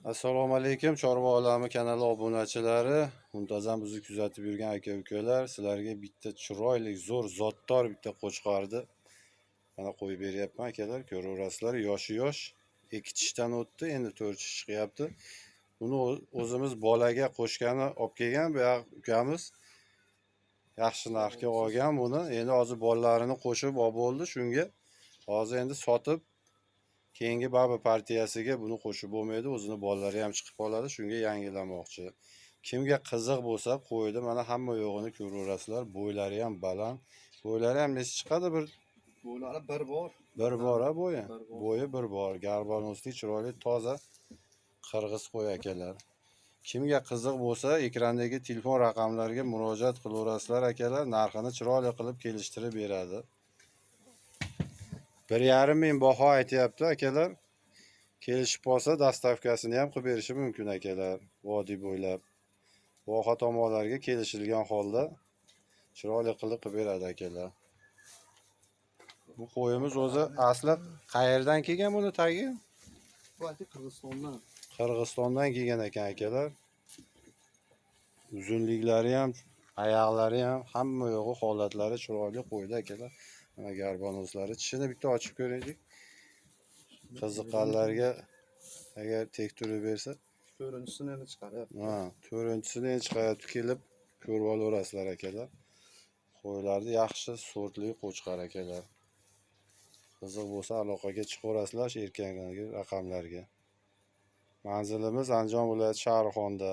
Assalomu alaykum, Chorva olami kanali obunachilari, muntazam bizni kuzatib yurgan aka-ukalar, sizlarga bitta chiroyli, zo'r, zotdor bitta qo'chqorni mana qo'yib beryapman akalar, ko'raverasizlar. Yoshi 2 tishdan o'tdi, endi 4 tish chiqyapti. Buni o'zimiz bolaga qo'shgani olib kelgan bu ukamiz. Yaxshi narxga olgan buni. Endi hozir bolalarini qo'shib olib bo'ldi shunga. Hozir endi sotib keyingi baribir partiyasiga buni qo'shib bo'lmaydi, o'zini bolalari ham chiqib qoladi, shunga yangilamoqchi. Kimga qiziq bo'lsa, qo'ydi, mana hamma yo'g'ini ko'raverasizlar. Bo'ylari ham baland. Bo'ylari ham necha chiqadi? Bo'ylari bir bor. Bir bor bo'yi. Bo'yi bir bor. Garbanozli, chiroyli, toza qirg'iz qo'y akalar. Kimga qiziq bo'lsa, ekrandagi telefon raqamlariga murojaat qilaverasizlar akalar, narxini chiroyli qilib kelishtirib beradi. 1,5 ming baho aytyapti akalar. Kelishib qolsa dastavkasini ham qilib berishi mumkin akalar. Vodiy bo'ylab. Voha tomonlarga kelishilgan holda chiroyli qilib beradi akalar. Bu qo'yimiz o'zi asli qayerdan kelgan buni tagi? Bu Qirg'izistondan. Qirg'izistondan kelgan ekan akalar. Uzunliklari ham, oyoqlari ham, hamma yo'g'i holatlari chiroyli qo'ydi akalar. Mana garbanozlari, tishini bitta ochib ko'raylik. Qiziqqanlarga agar tektirib bersa, 4-chisini endi chiqaryapti. Ha, 4-chisini endi chiqaryapti, kelib ko'rib olaverasizlar akalar. Qo'ylarni yaxshi sortli qo'chqar akalar. Qiziq bo'lsa aloqaga chiqaverasizlar erkaklarga raqamlarga. Manzilimiz Andijon viloyati Shahrixonda.